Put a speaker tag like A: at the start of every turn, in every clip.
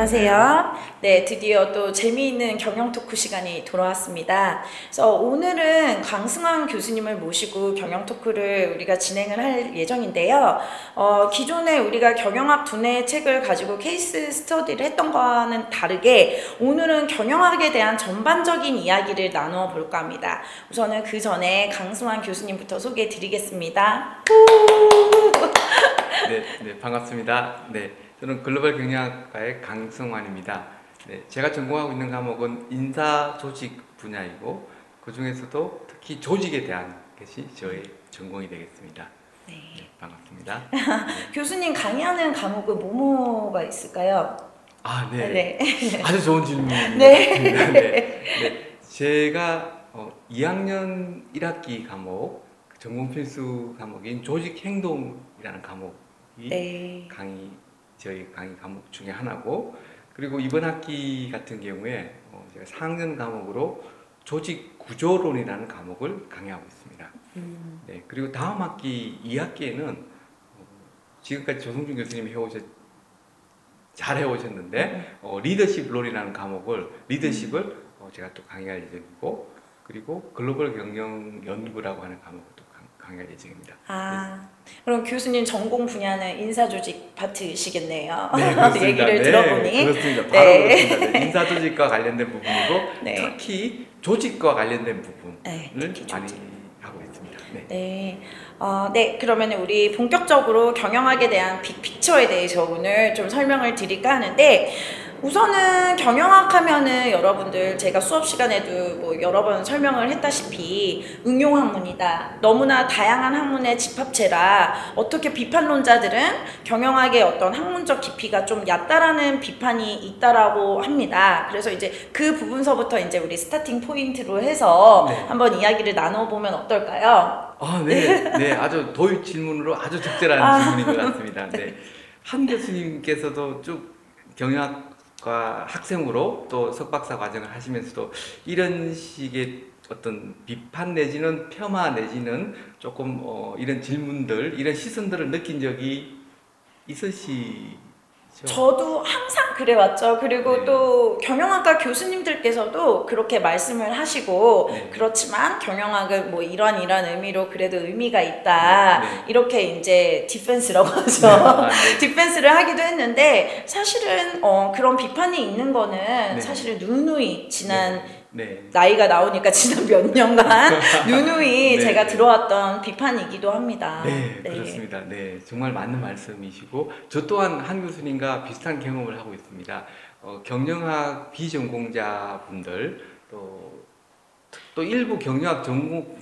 A: 안녕하세요. 네, 드디어 또 재미있는 경영 토크 시간이 돌아왔습니다. 그래서 오늘은 강승환 교수님을 모시고 경영 토크를 우리가 진행을 할 예정인데요. 기존에 우리가 경영학 두뇌의 책을 가지고 케이스 스터디를 했던 거와는 다르게 오늘은 경영학에 대한 전반적인 이야기를 나누어 볼까 합니다. 우선은 그 전에 강승환 교수님부터 소개해 드리겠습니다.
B: 네, 반갑습니다. 네, 저는 글로벌 경영학과의 강승환입니다. 네, 제가 전공하고 있는 과목은 인사 조직 분야이고 그 중에서도 특히 조직에 대한 것이 저의 전공이 되겠습니다. 네, 반갑습니다. 네.
A: 교수님 강의하는 과목은 뭐가 있을까요?
B: 아, 네.
A: 네.
B: 아주 좋은 질문입니다.
A: 네.
B: 네. 제가 2학년 1학기 과목, 전공 필수 과목인 조직행동이라는 과목이
A: 네.
B: 저희 강의 과목 중에 하나고, 그리고 이번 학기 같은 경우에 제가 4학년 과목으로 조직구조론이라는 과목을 강의하고 있습니다. 네, 그리고 다음 학기 2학기에는 지금까지 조성준 교수님이 잘 해오셨는데 리더십론이라는 과목을 리더십을 제가 또 강의할 예정이고, 그리고 글로벌 경영 연구라고 하는 과목을 또 강의할 예정입니다.
A: 그럼 교수님 전공 분야는 인사조직 파트시겠네요.
B: 네, 그렇습니다.
A: 얘기를 들어보니.
B: 그렇습니다. 바로 그렇습니다. 네, 인사조직과 관련된 부분이고
A: 네.
B: 특히 조직과 관련된 부분을
A: 네,
B: 많이 하고 있습니다. 네.
A: 네. 네, 그러면 우리 본격적으로 경영학에 대한 빅피처에 대해서 오늘 좀 설명을 드릴까 하는데, 우선은 경영학 하면은 여러분들 제가 수업 시간에도 뭐 여러 번 설명을 했다시피 응용학문이다. 너무나 다양한 학문의 집합체라 어떻게 비판론자들은 경영학의 어떤 학문적 깊이가 좀 얕다라는 비판이 있다라고 합니다. 그래서 이제 그 부분서부터 이제 우리 스타팅 포인트로 해서 한번 이야기를 나눠보면 어떨까요?
B: 네, 아주 도입 질문으로 아주 적절한 질문인 것 같습니다. 네. 한 교수님께서도 쭉 경영학과 학생으로 또 석박사 과정을 하시면서도 이런 식의 어떤 비판 내지는 폄하 내지는 조금 이런 질문들, 이런 시선들을 느낀 적이 있으시죠?
A: 저도 항상 그래왔죠. 그리고 또 경영학과 교수님들께서도 그렇게 말씀을 하시고, 그렇지만 경영학은 뭐 이런 의미로 그래도 의미가 있다. 이렇게 이제 디펜스라고 하죠. 디펜스를 하기도 했는데, 사실은 그런 비판이 있는 거는 사실은 누누이 지난 나이가 나오니까 지난 몇 년간 누누이 제가 들어왔던 비판이기도 합니다.
B: 네, 그렇습니다. 네, 정말 맞는 말씀이시고 저 또한 한 교수님과 비슷한 경험을 하고 있습니다. 경영학 비전공자분들 또 일부 경영학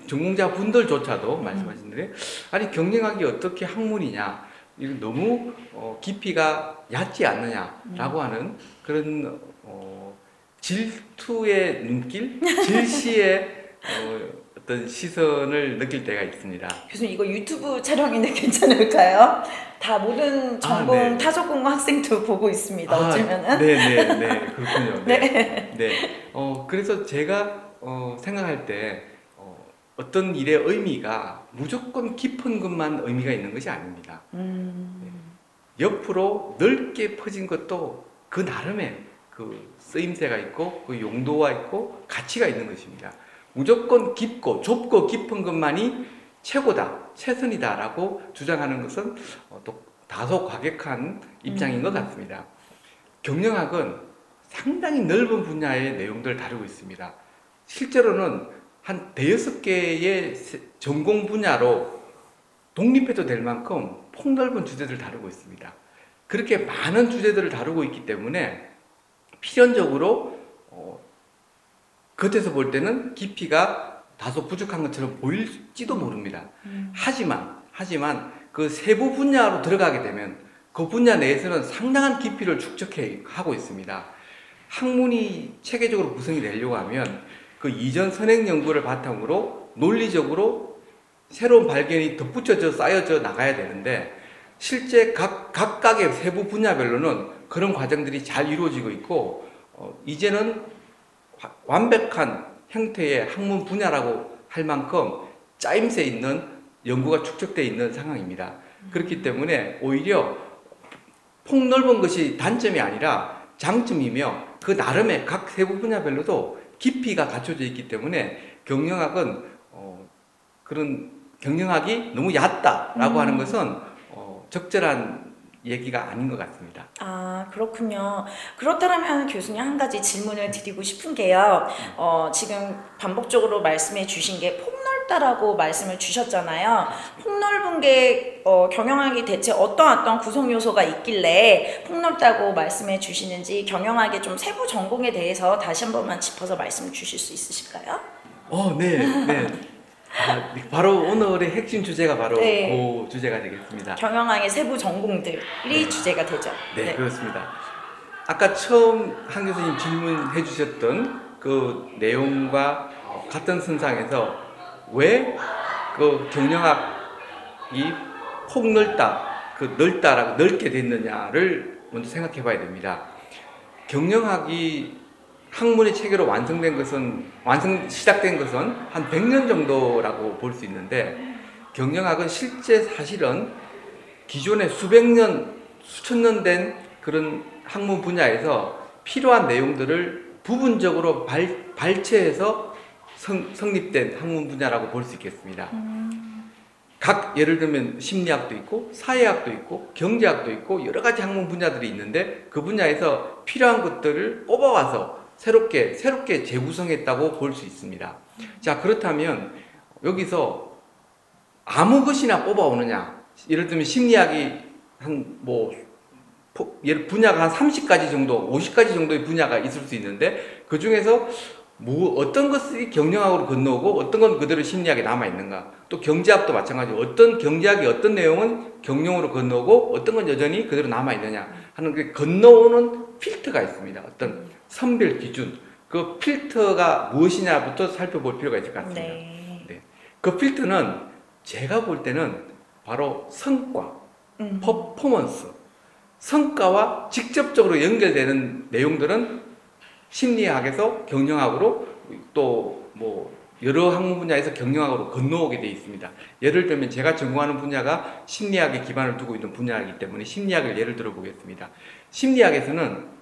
B: 전공자분들조차도 말씀하신 대로 아니 경영학이 어떻게 학문이냐, 이건 너무 깊이가 얕지 않느냐라고 하는 그런 질투의 눈길, 질시의 어떤 시선을 느낄 때가 있습니다.
A: 교수님 이거 유튜브 촬영인데 괜찮을까요? 다 모든 전공 타전공 학생도 보고 있습니다. 어쩌면은.
B: 네, 그렇군요. 네. 그래서 제가 생각할 때 어떤 일의 의미가 무조건 깊은 것만 의미가 있는 것이 아닙니다. 옆으로 넓게 퍼진 것도 그 나름의 그 쓰임새가 있고 그 용도가 있고 가치가 있는 것입니다. 무조건 좁고 깊은 것만이 최고다, 최선이다 라고 주장하는 것은 또 다소 과격한 입장인 것 같습니다. 경영학은 상당히 넓은 분야의 내용들을 다루고 있습니다. 실제로는 한 대여섯 개의 전공 분야로 독립해도 될 만큼 폭넓은 주제들을 다루고 있습니다. 그렇게 많은 주제들을 다루고 있기 때문에 필연적으로 겉에서 볼 때는 깊이가 다소 부족한 것처럼 보일지도 모릅니다. 하지만 그 세부 분야로 들어가게 되면 그 분야 내에서는 상당한 깊이를 축적하고 있습니다. 학문이 체계적으로 구성이 되려고 하면 그 이전 선행 연구를 바탕으로 논리적으로 새로운 발견이 덧붙여져 쌓여져 나가야 되는데, 실제 각각의 세부 분야별로는 그런 과정들이 잘 이루어지고 있고 이제는 완벽한 형태의 학문 분야라고 할 만큼 짜임새 있는 연구가 축적되어 있는 상황입니다. 그렇기 때문에 오히려 폭넓은 것이 단점이 아니라 장점이며 그 나름의 각 세부 분야별로도 깊이가 갖춰져 있기 때문에 경영학은 그런 경영학이 너무 얕다라고 하는 것은 적절한 얘기가 아닌 것 같습니다.
A: 아, 그렇군요. 그렇다면 교수님 한 가지 질문을 드리고 싶은 게요. 지금 반복적으로 말씀해 주신 게 폭넓다라고 말씀을 주셨잖아요. 폭넓은 게 경영학이 대체 어떤 구성 요소가 있길래 폭넓다고 말씀해 주시는지 경영학의 좀 세부 전공에 대해서 다시 한 번만 짚어서 말씀 주실 수 있으실까요?
B: 네. 바로 오늘의 핵심 주제가 바로
A: 네.
B: 그 주제가 되겠습니다.
A: 경영학의 세부 전공들이 주제가 되죠.
B: 네, 그렇습니다. 아까 처음 한 교수님 질문해 주셨던 그 내용과 같은 선상에서 왜 그 경영학이 폭넓다, 넓다라고 넓게 됐느냐를 먼저 생각해 봐야 됩니다. 경영학이 학문의 체계로 시작된 것은 한 100년 정도라고 볼 수 있는데, 경영학은 실제 사실은 기존의 수백 년, 수천 년 된 그런 학문 분야에서 필요한 내용들을 부분적으로 발췌해서 성립된 학문 분야라고 볼 수 있겠습니다. 예를 들면 심리학도 있고 사회학도 있고 경제학도 있고 여러 가지 학문 분야들이 있는데 그 분야에서 필요한 것들을 뽑아와서 새롭게 재구성했다고 볼 수 있습니다. 자, 그렇다면 여기서 아무 것이나 뽑아오느냐? 예를 들면 심리학이 분야가 한 30가지 정도, 50가지 정도의 분야가 있을 수 있는데 그 중에서 어떤 것이 경영학으로 건너오고 어떤 건 그대로 심리학에 남아있는가? 또 경제학도 마찬가지로 어떤 경제학의 어떤 내용은 경영으로 건너오고 어떤 건 여전히 그대로 남아있느냐 하는 게 건너오는 필터가 있습니다. 어떤 선별 기준, 그 필터가 무엇이냐부터 살펴볼 필요가 있을 것 같습니다. 네. 그 필터는 제가 볼 때는 바로 성과, 퍼포먼스, 성과와 직접적으로 연결되는 내용들은 심리학에서 경영학으로 또 여러 학문 분야에서 경영학으로 건너오게 되어 있습니다. 예를 들면 제가 전공하는 분야가 심리학에 기반을 두고 있는 분야이기 때문에 심리학을 예를 들어 보겠습니다. 심리학에서는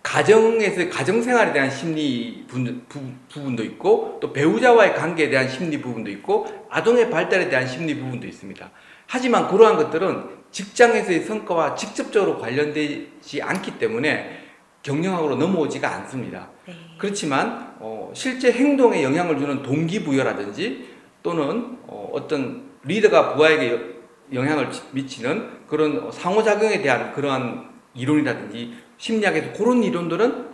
B: 가정생활에 대한 심리 부분도 있고 또 배우자와의 관계에 대한 심리 부분도 있고 아동의 발달에 대한 심리 부분도 있습니다. 하지만 그러한 것들은 직장에서의 성과와 직접적으로 관련되지 않기 때문에 경영학으로 넘어오지가 않습니다. 그렇지만 실제 행동에 영향을 주는 동기부여라든지 또는 어떤 리더가 부하에게 영향을 미치는 그런 상호작용에 대한 그러한 이론이라든지 심리학에서 그런 이론들은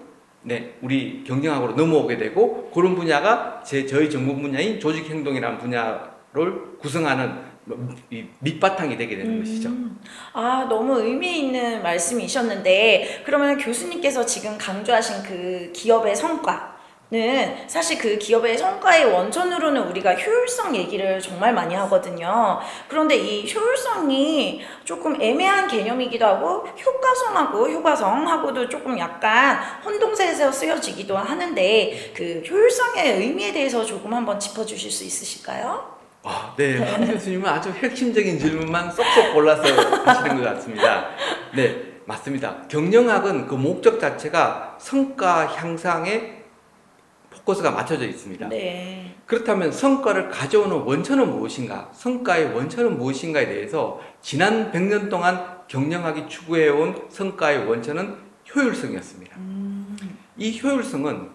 B: 우리 경영학으로 넘어오게 되고 그런 분야가 저희 전공 분야인 조직행동이라는 분야를 구성하는 밑바탕이 되게 되는 것이죠.
A: 너무 의미 있는 말씀이셨는데 그러면 교수님께서 지금 강조하신 그 기업의 성과는 사실 그 기업의 성과의 원천으로는 우리가 효율성 얘기를 정말 많이 하거든요. 그런데 이 효율성이 조금 애매한 개념이기도 하고 효과성하고 효과성하고도 조금 약간 혼동세에서 쓰여지기도 하는데 그 효율성의 의미에 대해서 조금 한번 짚어주실 수 있으실까요?
B: 네, 한 교수님은 아주 핵심적인 질문만 쏙쏙 골라서 하시는 것 같습니다. 네, 맞습니다. 경영학은 그 목적 자체가 성과 향상에 포커스가 맞춰져 있습니다.
A: 네.
B: 그렇다면 성과를 가져오는 원천은 무엇인가? 성과의 원천은 무엇인가에 대해서 지난 100년 동안 경영학이 추구해온 성과의 원천은 효율성이었습니다. 이 효율성은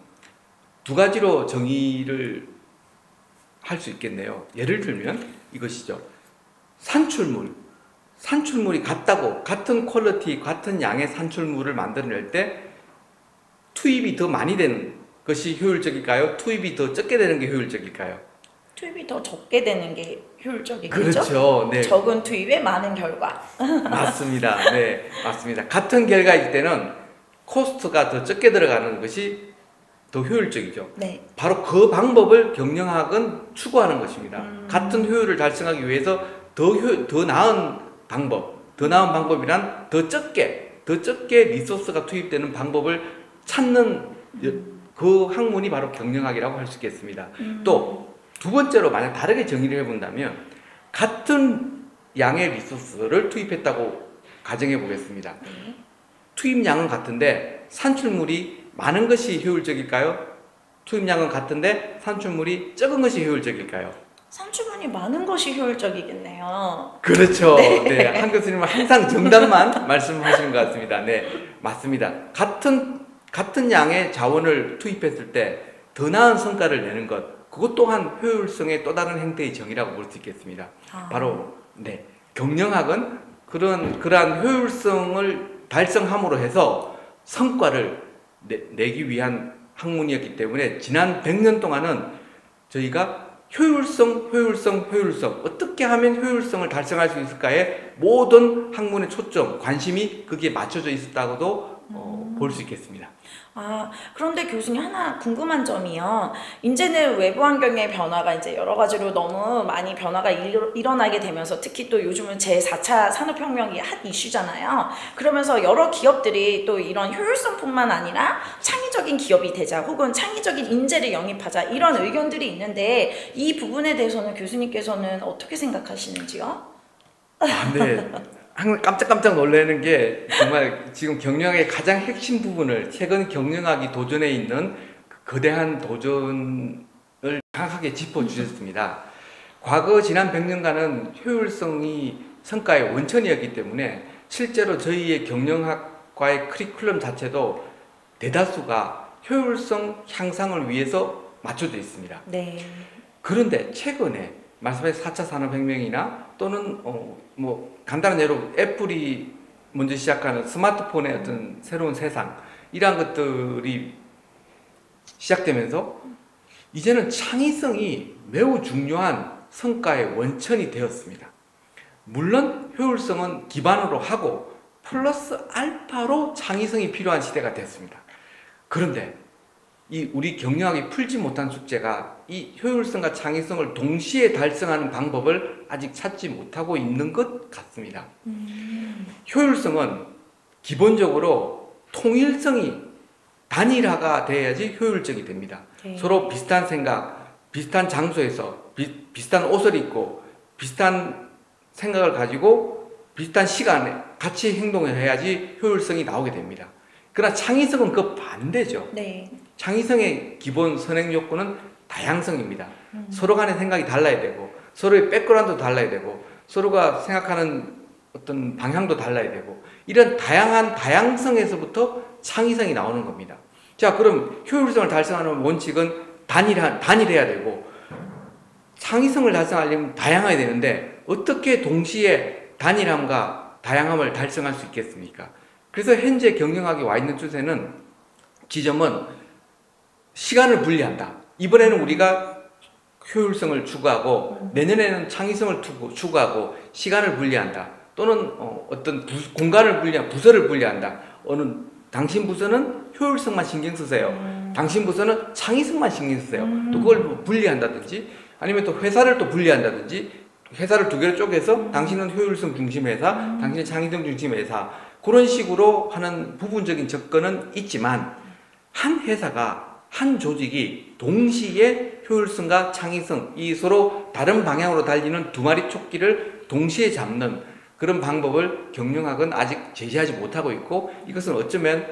B: 두 가지로 정의를 할 수 있겠네요. 예를 들면 이것이죠. 산출물이 같은 퀄리티, 같은 양의 산출물을 만들어낼 때 투입이 더 많이 되는 것이 효율적일까요? 투입이 더 적게 되는 게 효율적일까요?
A: 투입이 더 적게 되는 게 효율적이겠죠?
B: 그렇죠. 네.
A: 적은 투입에 많은 결과.
B: 맞습니다. 네, 맞습니다. 같은 결과일 때는 코스트가 더 적게 들어가는 것이 더 효율적이죠.
A: 네.
B: 바로 그 방법을 경영학은 추구하는 것입니다. 같은 효율을 달성하기 위해서 더 나은 방법이란 더 적게 리소스가 투입되는 방법을 찾는 그 학문이 바로 경영학이라고 할 수 있겠습니다. 또 두 번째로 만약 다르게 정의를 해본다면 같은 양의 리소스를 투입했다고 가정해 보겠습니다. 투입량은 같은데 산출물이 많은 것이 효율적일까요? 투입량은 같은데 산출물이 적은 것이 효율적일까요?
A: 산출물이 많은 것이 효율적이겠네요.
B: 그렇죠. 네, 한 교수님은 항상 정답만 말씀하시는 것 같습니다. 네, 맞습니다. 같은 양의 자원을 투입했을 때 더 나은 성과를 내는 것, 그것 또한 효율성의 또 다른 행태의 정의라고 볼 수 있겠습니다. 바로 네, 경영학은 그러한 효율성을 달성함으로 해서 성과를 내기 위한 학문이었기 때문에 지난 100년 동안은 저희가 효율성 어떻게 하면 효율성을 달성할 수 있을까에 모든 학문의 초점, 관심이 거기에 맞춰져 있었다고도 볼 수 있겠습니다.
A: 그런데 교수님 하나 궁금한 점이요. 이제는 외부 환경의 변화가 이제 여러 가지로 너무 많이 변화가 일어나게 되면서 특히 또 요즘은 제4차 산업혁명이 핫 이슈잖아요. 그러면서 여러 기업들이 또 이런 효율성뿐만 아니라 창의적인 기업이 되자 혹은 창의적인 인재를 영입하자 이런 의견들이 있는데 이 부분에 대해서는 교수님께서는 어떻게 생각하시는지요?
B: 네. 항상 깜짝깜짝 놀라는 게 정말 지금 경영학의 가장 핵심 부분을 최근 경영학이 도전해 있는 그 거대한 도전을 정확하게 짚어주셨습니다. 과거 지난 100년간은 효율성이 성과의 원천이었기 때문에 실제로 저희의 경영학과의 커리큘럼 자체도 대다수가 효율성 향상을 위해서 맞춰져 있습니다.
A: 네.
B: 그런데 최근에 말씀하신 4차 산업혁명이나 또는 뭐 간단한 예로 애플이 먼저 시작하는 스마트폰의 어떤 새로운 세상 이러한 것들이 시작되면서 이제는 창의성이 매우 중요한 성과의 원천이 되었습니다. 물론 효율성은 기반으로 하고 플러스 알파로 창의성이 필요한 시대가 됐습니다. 그런데 이 우리 경영학이 풀지 못한 숙제가 이 효율성과 창의성을 동시에 달성하는 방법을 아직 찾지 못하고 있는 것 같습니다. 효율성은 기본적으로 통일성이 단일화가 돼야지 효율적이 됩니다.
A: 네.
B: 서로 비슷한 생각, 비슷한 장소에서 비슷한 옷을 입고 비슷한 생각을 가지고 비슷한 시간에 같이 행동을 해야지 효율성이 나오게 됩니다. 그러나 창의성은 그 반대죠.
A: 네.
B: 창의성의 기본 선행 요건은 다양성입니다. 서로 간의 생각이 달라야 되고 서로의 백그라운드도 달라야 되고 서로가 생각하는 어떤 방향도 달라야 되고 이런 다양한 다양성에서부터 창의성이 나오는 겁니다. 자, 그럼 효율성을 달성하는 원칙은 단일해야 되고 창의성을 달성하려면 다양해야 되는데 어떻게 동시에 단일함과 다양함을 달성할 수 있겠습니까? 그래서 현재 경영학에 와 있는 지점은 시간을 분리한다. 이번에는 우리가 효율성을 추구하고 내년에는 창의성을 추구하고 시간을 분리한다. 또는 어떤 공간을 부서를 분리한다. 당신 부서는 효율성만 신경 쓰세요. 당신 부서는 창의성만 신경 쓰세요. 또 그걸 분리한다든지 아니면 또 회사를 또 분리한다든지 회사를 두 개로 쪼개서 당신은 효율성 중심 회사, 당신은 창의성 중심 회사 그런 식으로 하는 부분적인 접근은 있지만 한 회사가 한 조직이 동시에 효율성과 창의성, 이 서로 다른 방향으로 달리는 두 마리 토끼를 동시에 잡는 그런 방법을 경영학은 아직 제시하지 못하고 있고 이것은 어쩌면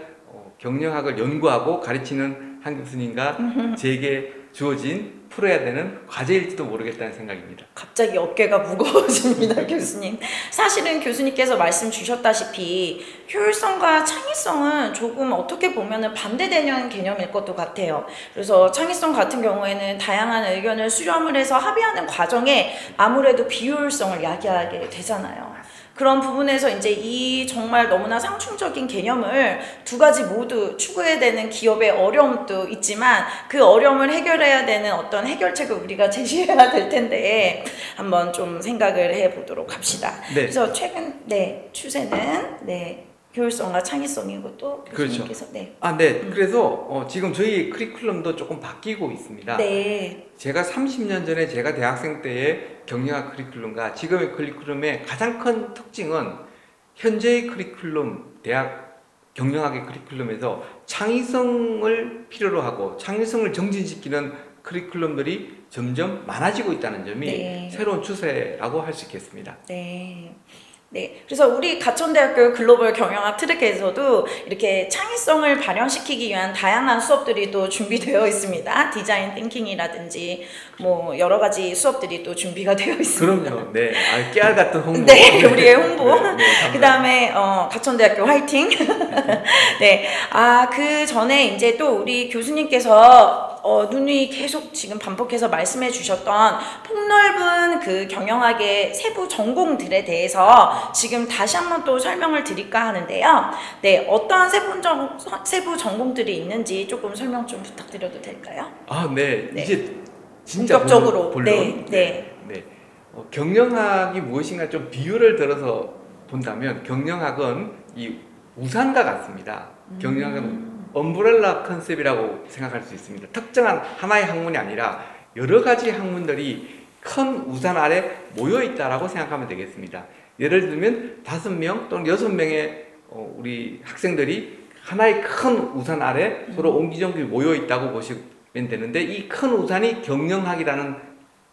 B: 경영학을 연구하고 가르치는 한 교수님과 제게 주어진 풀어야 되는 과제일지도 모르겠다는 생각입니다.
A: 갑자기 어깨가 무거워집니다, 교수님. 사실은 교수님께서 말씀 주셨다시피 효율성과 창의성은 조금 어떻게 보면 반대되는 개념일 것도 같아요. 그래서 창의성 같은 경우에는 다양한 의견을 수렴을 해서 합의하는 과정에 아무래도 비효율성을 야기하게 되잖아요. 그런 부분에서 이제 이 정말 너무나 상충적인 개념을 두 가지 모두 추구해야 되는 기업의 어려움도 있지만 그 어려움을 해결해야 되는 어떤 해결책을 우리가 제시해야 될 텐데 한번 좀 생각을 해보도록 합시다.
B: 네.
A: 그래서 최근 추세는 효율성과 창의성이고 또 교수님께서
B: 그렇죠. 그래서 지금 저희 커리큘럼도 조금 바뀌고 있습니다.
A: 네.
B: 제가 30년 전에 제가 대학생 때의 경영학 커리큘럼과 지금의 커리큘럼의 가장 큰 특징은 현재의 커리큘럼, 대학 경영학의 커리큘럼에서 창의성을 필요로 하고 창의성을 정진시키는 커리큘럼들이 점점 많아지고 있다는 점이 새로운 추세라고 할 수 있겠습니다.
A: 네. 네, 그래서 우리 가천대학교 글로벌 경영학 트랙에서도 이렇게 창의성을 발현시키기 위한 다양한 수업들이 또 준비되어 있습니다. 디자인 띵킹이라든지 뭐 여러 가지 수업들이 또 준비가 되어 있습니다.
B: 그럼요. 네, 깨알 같은 홍보.
A: 네, 우리의 홍보.
B: 네,
A: 그 다음에 가천대학교 화이팅. 네, 그 전에 이제 또 우리 교수님께서 누누이 계속 지금 반복해서 말씀해 주셨던 폭넓은 그 경영학의 세부 전공들에 대해서 지금 다시 한번 또 설명을 드릴까 하는데요. 네, 어떠한 세부 전공들이 있는지 조금 설명 좀 부탁드려도 될까요?
B: 네.
A: 네.
B: 이제 진짜
A: 본격적으로.
B: 본론.
A: 네.
B: 경영학이 무엇인가 좀 비유를 들어서 본다면 경영학은 이 우산과 같습니다. 경영학은 엄브렐라 컨셉이라고 생각할 수 있습니다. 특정한 하나의 학문이 아니라 여러 가지 학문들이 큰 우산 아래 모여 있다라고 생각하면 되겠습니다. 예를 들면 5명 또는 6명의 우리 학생들이 하나의 큰 우산 아래 서로 옹기종기 모여 있다고 보시면 되는데, 이 큰 우산이 경영학이라는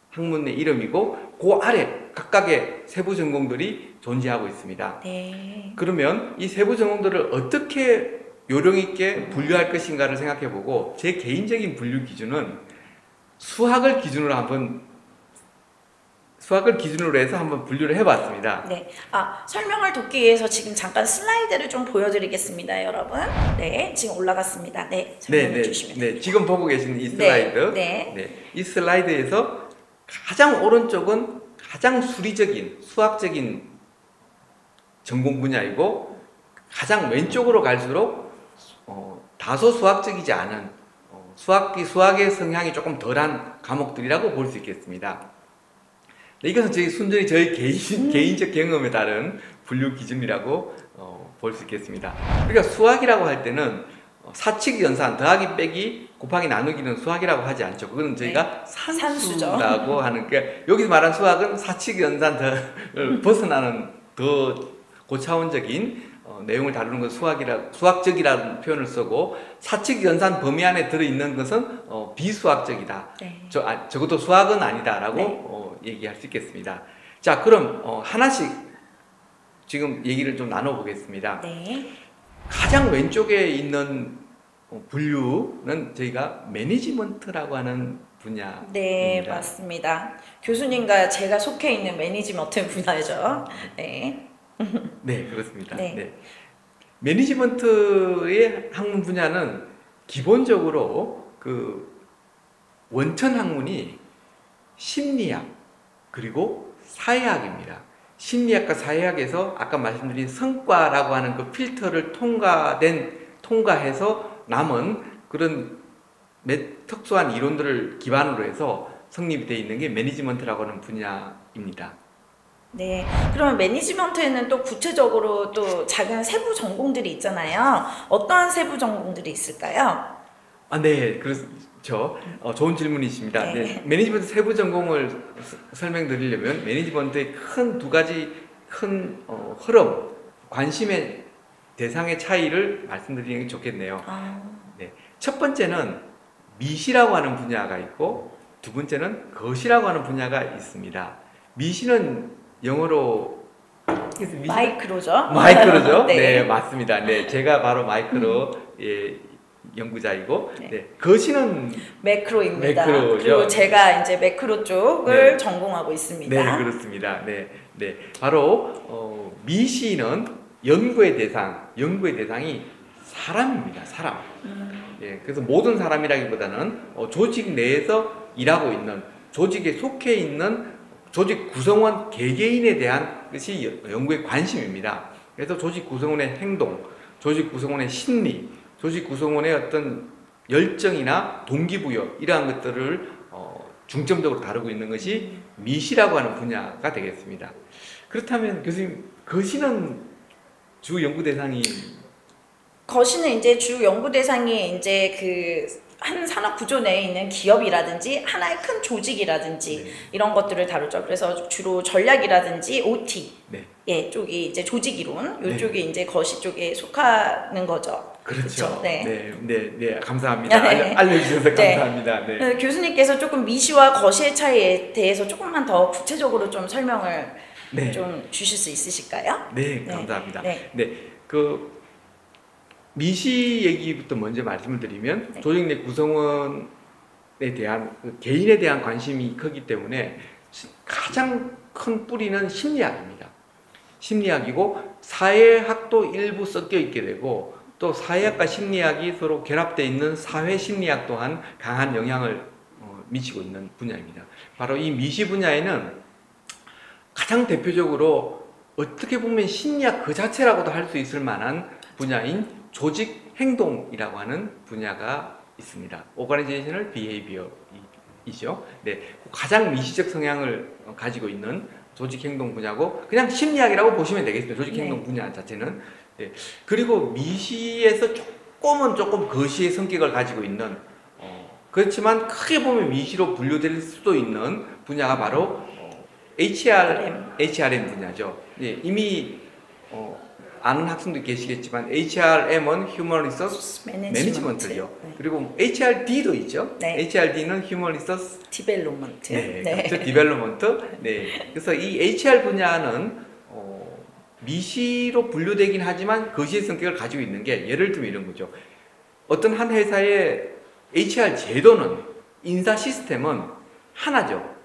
B: 학문의 이름이고 그 아래 각각의 세부 전공들이 존재하고 있습니다.
A: 네.
B: 그러면 이 세부 전공들을 어떻게 요령 있게 분류할 것인가를 생각해 보고, 제 개인적인 분류 기준은 수학을 기준으로 해서 한번 분류를 해봤습니다.
A: 네. 설명을 돕기 위해서 지금 잠깐 슬라이드를 좀 보여드리겠습니다, 여러분. 네, 지금 올라갔습니다. 네, 설명해 주시면 됩니다.
B: 지금 보고 계시는 이 슬라이드. 이 슬라이드에서 가장 오른쪽은 가장 수리적인, 수학적인 전공 분야이고, 가장 왼쪽으로 갈수록 다소 수학적이지 않은 수학의 성향이 조금 덜한 과목들이라고 볼 수 있겠습니다. 이것은 순전히 저희 개인적 경험에 따른 분류 기준이라고 볼 수 있겠습니다. 그러니까 수학이라고 할 때는 사칙 연산, 더하기 빼기 곱하기 나누기는 수학이라고 하지 않죠. 그거는 저희가 산수라고 하는 게, 여기서 말한 수학은 사칙 연산을 벗어나는 더 고차원적인 내용을 다루는 것은 수학적이라는 표현을 쓰고, 사칙 연산 범위 안에 들어있는 것은 비수학적이다. 적어도 수학은 아니다라고 얘기할 수 있겠습니다. 자, 그럼 하나씩 지금 얘기를 좀 나눠보겠습니다. 가장 왼쪽에 있는 분류는 저희가 매니지먼트라고 하는 분야입니다.
A: 네, 맞습니다. 교수님과 제가 속해 있는 매니지먼트 분야죠.
B: 네, 그렇습니다. 매니지먼트의 학문 분야는 기본적으로 그 원천 학문이 심리학 그리고 사회학입니다. 심리학과 사회학에서 아까 말씀드린 성과라고 하는 그 필터를 통과해서 남은 그런 특수한 이론들을 기반으로 해서 성립이 되어 있는 게 매니지먼트라고 하는 분야입니다.
A: 네, 그러면 매니지먼트에는 또 구체적으로 또 작은 세부 전공들이 있잖아요. 어떠한 세부 전공들이 있을까요?
B: 네, 그렇죠. 좋은 질문이십니다. 매니지먼트 세부 전공을 설명드리려면 매니지먼트의 큰 두 가지 큰 흐름, 관심의 대상의 차이를 말씀드리는 게 좋겠네요. 첫 번째는 미시라고 하는 분야가 있고, 두 번째는 거시라고 하는 분야가 있습니다. 미시는 영어로
A: 마이크로죠?
B: 마이크로죠? 네, 맞습니다. 제가 바로 마이크로 연구자이고, 거시는
A: 매크로입니다.
B: 매크로죠.
A: 그리고 제가 이제 매크로 쪽을 전공하고 있습니다.
B: 네, 그렇습니다. 바로 미시는 연구의 대상이 사람입니다. 사람. 그래서 모든 사람이라기보다는 조직 내에서 일하고 있는, 조직에 속해 있는 조직 구성원 개개인에 대한 것이 연구의 관심입니다. 그래서 조직 구성원의 행동, 조직 구성원의 심리, 조직 구성원의 어떤 열정이나 동기부여, 이러한 것들을 중점적으로 다루고 있는 것이 미시라고 하는 분야가 되겠습니다. 그렇다면 교수님, 거시는 주 연구 대상이?
A: 거시는 이제 주 연구 대상이 이제 그 한 산업 구조 내에 있는 기업이라든지 하나의 큰 조직이라든지 이런 것들을 다루죠. 그래서 주로 전략이라든지 OT 쪽이 이제 조직 이론, 이쪽이 이제 거시 쪽에 속하는 거죠.
B: 그렇죠.
A: 네,
B: 감사합니다. 알려주셔서 감사합니다.
A: 교수님께서 조금 미시와 거시의 차이에 대해서 조금만 더 구체적으로 좀 설명을
B: 네.
A: 좀 주실 수 있으실까요?
B: 네, 감사합니다.
A: 네.
B: 네, 그 미시 얘기부터 먼저 말씀을 드리면
A: 네.
B: 조직 내 구성원에 대한 개인에 대한 관심이 크기 때문에 가장 큰 뿌리는 심리학입니다. 심리학이고 사회학도 일부 섞여 있게 되고 또 사회학과 심리학이 서로 결합되어 있는 사회 심리학 또한 강한 영향을 미치고 있는 분야입니다. 바로 이 미시 분야에는 가장 대표적으로 어떻게 보면 심리학 그 자체라고도 할 수 있을 만한 분야인 조직 행동이라고 하는 분야가 있습니다. Organizational Behavior이죠. 네, 가장 미시적 성향을 가지고 있는 조직 행동 분야고 그냥 심리학이라고 보시면 되겠습니다. 조직 행동 분야 자체는. 네. 그리고 미시에서 조금 거시의 성격을 가지고 있는 그렇지만 크게 보면 미시로 분류될 수도 있는 분야가 바로 HRM 분야죠. 네, 이미 아는 학생도 계시겠지만 HRM은 Human Resource Management죠.
A: 네.
B: 그리고 HRD도 있죠.
A: 네.
B: HRD는 Human Resource
A: 디벨롭먼트.
B: 네, 그렇죠. 디벨롭먼트. 네. 그래서 이 HR 분야는 미시로 분류되긴 하지만 거시의 성격을 가지고 있는 게 예를 들면 이런 거죠. 어떤 한 회사의 HR 제도는 인사 시스템은 하나죠.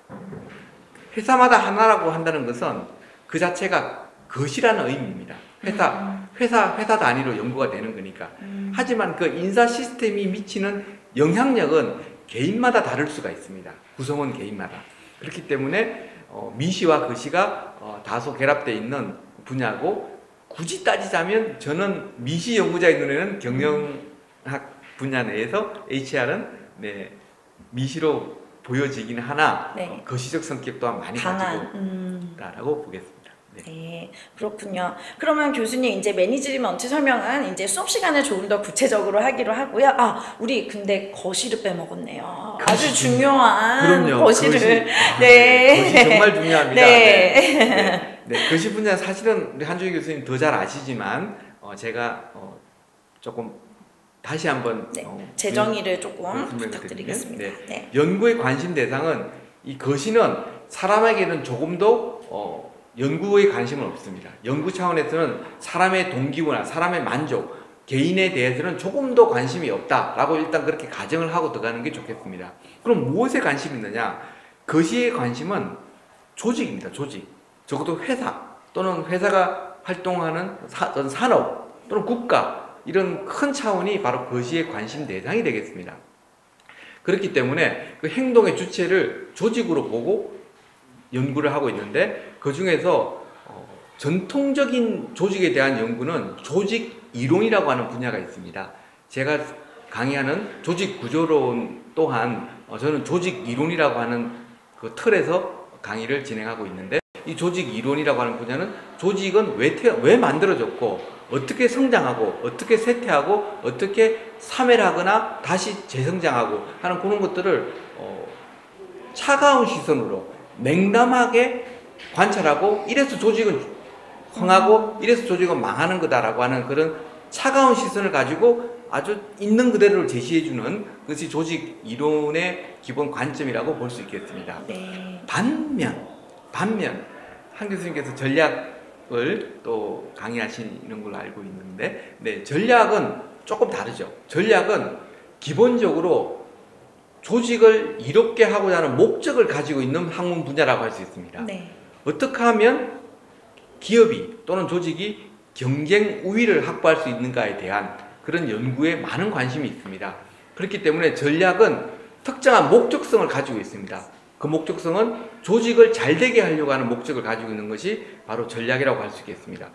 B: 회사마다 하나라고 한다는 것은 그 자체가 거시라는 의미입니다. 회사 단위로 연구가 되는 거니까. 하지만 그 인사 시스템이 미치는 영향력은 개인마다 다를 수가 있습니다. 구성원 개인마다. 그렇기 때문에 미시와 거시가 다소 결합되어 있는 분야고 굳이 따지자면 저는 미시 연구자의 눈에는 경영학 분야 내에서 HR은 미시로 보여지긴 하나 거시적 성격 또한 많이 가지고 있다라고 보겠습니다.
A: 네, 그렇군요. 그러면 교수님 이제 매니지먼트 설명은 이제 수업 시간에 조금 더 구체적으로 하기로 하고요. 아, 우리 근데 거시를 빼먹었네요. 아주 중요한
B: 그럼요.
A: 거시를.
B: 거시 정말 중요합니다.
A: 네.
B: 네, 거시 분야 사실은 우리 한주희 교수님 더 잘 아시지만 제가 조금 다시 한번
A: 재정의를 조금 부탁드리겠습니다.
B: 네. 연구의 관심 대상은 이 거시는 사람에게는 조금 더 연구에 관심은 없습니다. 연구 차원에서는 사람의 동기부나 사람의 만족, 개인에 대해서는 조금 더 관심이 없다라고 일단 그렇게 가정을 하고 들어가는 게 좋겠습니다. 그럼 무엇에 관심이 있느냐? 거시의 관심은 조직입니다. 조직. 적어도 회사 또는 회사가 활동하는 산업 또는 국가 이런 큰 차원이 바로 거시의 관심 대상이 되겠습니다. 그렇기 때문에 그 행동의 주체를 조직으로 보고 연구를 하고 있는데 그 중에서 전통적인 조직에 대한 연구는 조직 이론이라고 하는 분야가 있습니다. 제가 강의하는 조직 구조론 또한 저는 조직 이론이라고 하는 그 틀에서 강의를 진행하고 있는데 이 조직 이론이라고 하는 분야는 조직은 왜 만들어졌고 어떻게 성장하고 어떻게 쇠퇴하고 어떻게 사멸하거나 다시 재성장하고 하는 그런 것들을 차가운 시선으로 냉담하게 관찰하고 이래서 조직은 흥하고 이래서 조직은 망하는 거다라고 하는 그런 차가운 시선을 가지고 아주 있는 그대로를 제시해주는 것이 조직 이론의 기본 관점이라고 볼 수 있겠습니다.
A: 네.
B: 반면 한 교수님께서 전략을 또 강의하시는 걸로 알고 있는데 전략은 조금 다르죠. 전략은 기본적으로 조직을 이롭게 하고자 하는 목적을 가지고 있는 학문 분야라고 할 수 있습니다.
A: 네.
B: 어떻게 하면 기업이 또는 조직이 경쟁 우위를 확보할 수 있는가에 대한 그런 연구에 많은 관심이 있습니다. 그렇기 때문에 전략은 특정한 목적성을 가지고 있습니다. 그 목적성은 조직을 잘 되게 하려고 하는 목적을 가지고 있는 것이 바로 전략이라고 할 수 있겠습니다.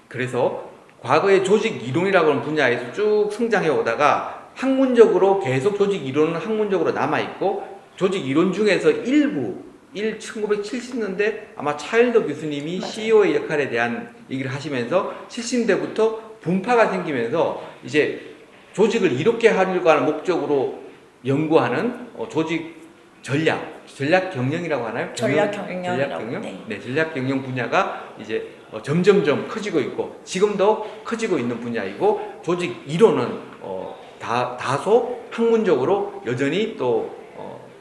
B: 그래서 과거의 조직 이론이라고 하는 분야에서 쭉 성장해 오다가 학문적으로 계속 조직 이론은 학문적으로 남아있고 조직 이론 중에서 일부 1970년대 아마 차일더 교수님이
A: 맞아요.
B: CEO의 역할에 대한 얘기를 하시면서 70년대부터 분파가 생기면서 이제 조직을 이롭게 하려고 하는 목적으로 연구하는 조직 전략 경영이라고 하나요?
A: 전략 경영.
B: 네, 전략 경영 분야가 이제 점점점 커지고 있고 지금도 커지고 있는 분야이고 조직 이론은 다소 학문적으로 여전히 또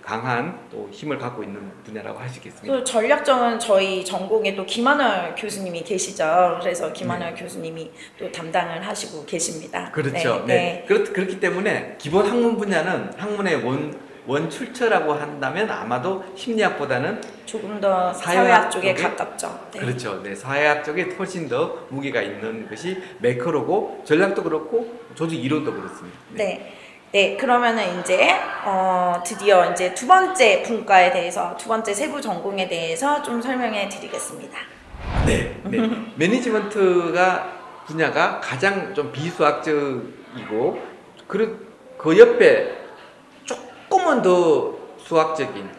B: 강한 또 힘을 갖고 있는 분야라고 할 수 있겠습니다.
A: 또 전략정은 저희 전공에 또 김한월 교수님이 계시죠. 그래서 김한월 교수님이 또 담당을 하시고 계십니다.
B: 그렇죠. 네. 그렇기 때문에 기본 학문 분야는 학문의 원 출처라고 한다면 아마도 심리학보다는
A: 조금 더 사회학 쪽에 가깝죠. 네.
B: 그렇죠. 네, 사회학 쪽에 훨씬 더 무게가 있는 것이 매크로고 전략도 그렇고 조직 이론도 그렇습니다.
A: 네. 네, 그러면은 이제 드디어 이제 두 번째 분과에 대해서, 두 번째 세부 전공에 대해서 좀 설명해 드리겠습니다.
B: 네. 매니지먼트가 분야가 가장 좀 비수학적이고 그 옆에 조금은 더 수학적인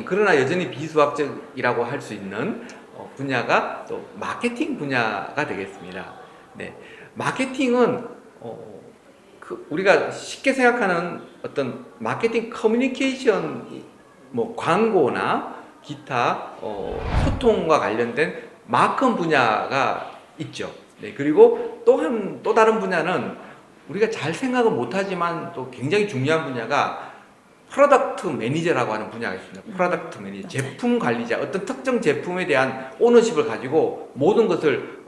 B: 그러나 여전히 비수학적이라고 할 수 있는 분야가 또 마케팅 분야가 되겠습니다. 네, 마케팅은 우리가 쉽게 생각하는 어떤 마케팅 커뮤니케이션, 뭐 광고나 기타 소통과 관련된 마케팅 분야가 있죠. 네, 그리고 또 다른 분야는 우리가 잘 생각은 못하지만 또 굉장히 중요한 분야가 프로덕트 매니저라고 하는 분야가 있습니다. 프로덕트 매니저, 제품 관리자, 어떤 특정 제품에 대한 오너십을 가지고 모든 것을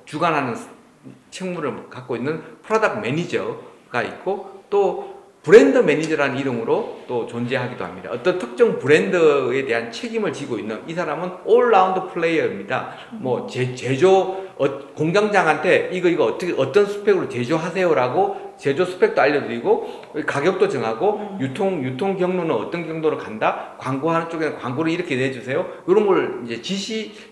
B: 주관하는 책무를 갖고 있는 프로덕트 매니저가 있고, 또 브랜드 매니저라는 이름으로 또 존재하기도 합니다. 어떤 특정 브랜드에 대한 책임을 지고 있는 이 사람은 올라운드 플레이어입니다. 뭐 제조 공장장한테 이거 어떤 스펙으로 제조하세요라고 제조 스펙도 알려드리고 가격도 정하고 유통 경로는 어떤 경로로 간다. 광고하는 쪽에는 광고를 이렇게 내주세요. 이런 걸 이제